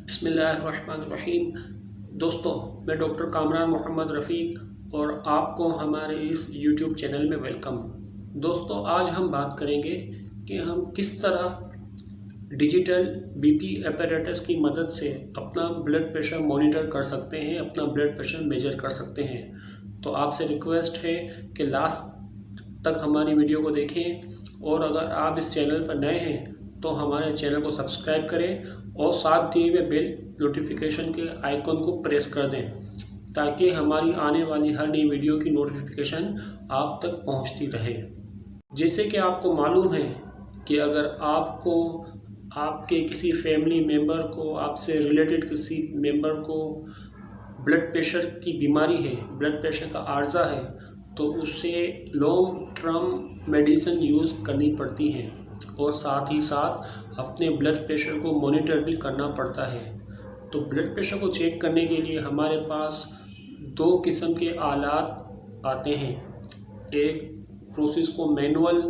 बिस्मिल्लाहिर्रहमानिर्रहीम। दोस्तों, मैं डॉक्टर कामरान मोहम्मद रफ़ीक और आपको हमारे इस यूट्यूब चैनल में वेलकम। दोस्तों, आज हम बात करेंगे कि हम किस तरह डिजिटल बीपी अपैरेटस की मदद से अपना ब्लड प्रेशर मॉनिटर कर सकते हैं, अपना ब्लड प्रेशर मेजर कर सकते हैं। तो आपसे रिक्वेस्ट है कि लास्ट तक हमारी वीडियो को देखें और अगर आप इस चैनल पर नए हैं तो हमारे चैनल को सब्सक्राइब करें और साथ दिए हुए बेल नोटिफिकेशन के आइकन को प्रेस कर दें ताकि हमारी आने वाली हर नई वीडियो की नोटिफिकेशन आप तक पहुंचती रहे। जैसे कि आपको मालूम है कि अगर आपको आपके किसी फैमिली मेम्बर को, आपसे रिलेटेड किसी मेम्बर को ब्लड प्रेशर की बीमारी है, ब्लड प्रेशर का आर्जा है, तो उससे लॉन्ग टर्म मेडिसिन यूज़ करनी पड़ती है और साथ ही साथ अपने ब्लड प्रेशर को मॉनिटर भी करना पड़ता है। तो ब्लड प्रेशर को चेक करने के लिए हमारे पास दो किस्म के आलात आते हैं। एक प्रोसेस को मैनुअल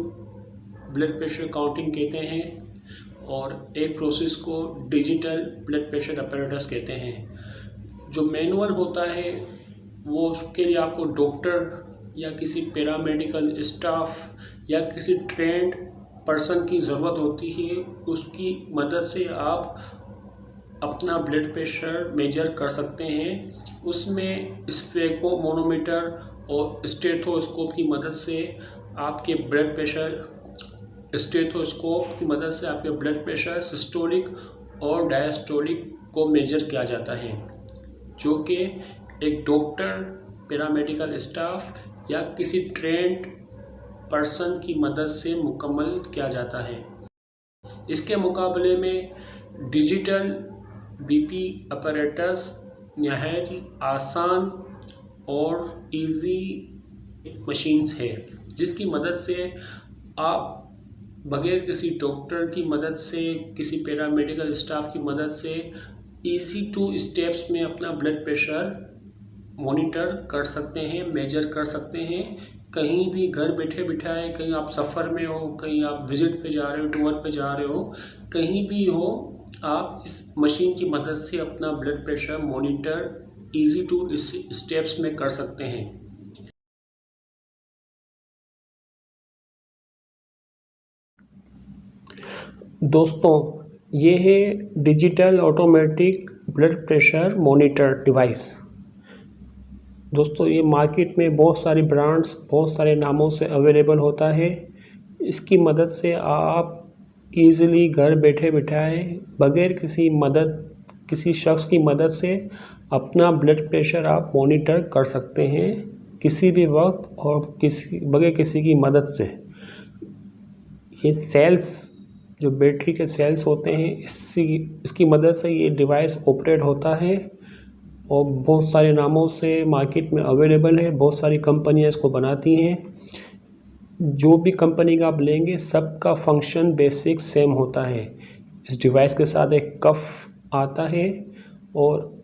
ब्लड प्रेशर काउंटिंग कहते हैं और एक प्रोसेस को डिजिटल ब्लड प्रेशर अपैरेटस कहते हैं। जो मैनुअल होता है वो उसके लिए आपको डॉक्टर या किसी पैरामेडिकल स्टाफ या किसी ट्रेंड पर्सन की ज़रूरत होती है। उसकी मदद से आप अपना ब्लड प्रेशर मेजर कर सकते हैं। उसमें स्फेगमोनोमीटर और स्टेथोस्कोप की मदद से आपके ब्लड प्रेशर आपके ब्लड प्रेशर सिस्टोलिक और डायस्टोलिक को मेजर किया जाता है, जो कि एक डॉक्टर, पैरामेडिकल स्टाफ या किसी ट्रेंड पर्सन की मदद से मुकम्मल किया जाता है। इसके मुकाबले में डिजिटल बीपी अपैरेटस नहायत ही आसान और इजी मशीन्स है, जिसकी मदद से आप बगैर किसी डॉक्टर की मदद से, किसी पैरामेडिकल स्टाफ की मदद से इजी 2 स्टेप्स में अपना ब्लड प्रेशर मॉनिटर कर सकते हैं, मेजर कर सकते हैं। कहीं भी घर बैठे बिठाए, कहीं आप सफ़र में हो, कहीं आप विजिट पे जा रहे हो, टूर पे जा रहे हो, कहीं भी हो, आप इस मशीन की मदद से अपना blood pressure monitor easy 2 steps में कर सकते हैं। दोस्तों, ये है digital automatic blood pressure monitor device. दोस्तों, ये मार्केट में बहुत सारी ब्रांड्स, बहुत सारे नामों से अवेलेबल होता है। इसकी मदद से आप इजीली घर बैठे बिठाए बगैर किसी शख्स की मदद से अपना ब्लड प्रेशर आप मॉनिटर कर सकते हैं किसी भी वक्त और बगैर किसी की मदद से। ये सेल्स, जो बैटरी के सेल्स होते हैं, इसकी मदद से ये डिवाइस ऑपरेट होता है और बहुत सारे नामों से मार्केट में अवेलेबल है। बहुत सारी कंपनियां इसको बनाती हैं। जो भी कंपनी का आप लेंगे, सबका फंक्शन बेसिक सेम होता है। इस डिवाइस के साथ एक कफ आता है और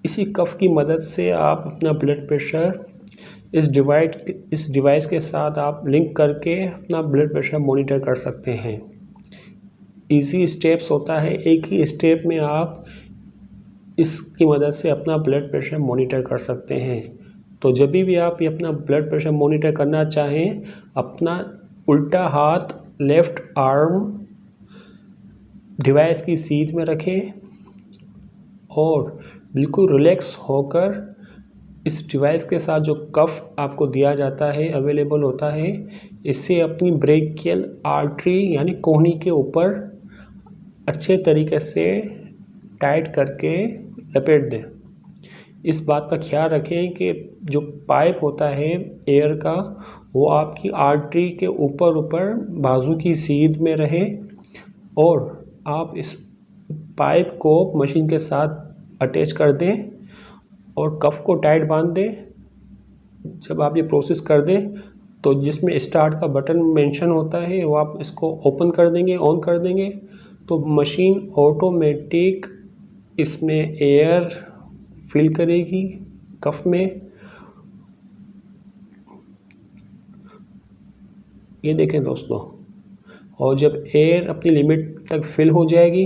इसी कफ की मदद से आप अपना ब्लड प्रेशर इस डिवाइस के साथ आप लिंक करके अपना ब्लड प्रेशर मॉनिटर कर सकते हैं। इजी स्टेप्स होता है, एक ही स्टेप में आप इसकी मदद से अपना ब्लड प्रेशर मॉनिटर कर सकते हैं। तो जब भी आप ये अपना ब्लड प्रेशर मॉनिटर करना चाहें, अपना उल्टा हाथ, लेफ़्ट आर्म डिवाइस की सीध में रखें और बिल्कुल रिलैक्स होकर इस डिवाइस के साथ जो कफ आपको दिया जाता है, अवेलेबल होता है, इससे अपनी ब्रेकियल आर्टरी यानी कोहनी के ऊपर अच्छे तरीके से टाइट करके लपेट दें। इस बात का ख्याल रखें कि जो पाइप होता है एयर का, वो आपकी आर्टरी के ऊपर बाजू की सीध में रहे और आप इस पाइप को मशीन के साथ अटैच कर दें और कफ को टाइट बांध दें। जब आप ये प्रोसेस कर दें तो जिसमें स्टार्ट का बटन मेंशन होता है, वो आप इसको ओपन कर देंगे, ऑन कर देंगे, तो मशीन ऑटोमेटिक इसमें एयर फिल करेगी कफ में। ये देखें दोस्तों, और जब एयर अपनी लिमिट तक फिल हो जाएगी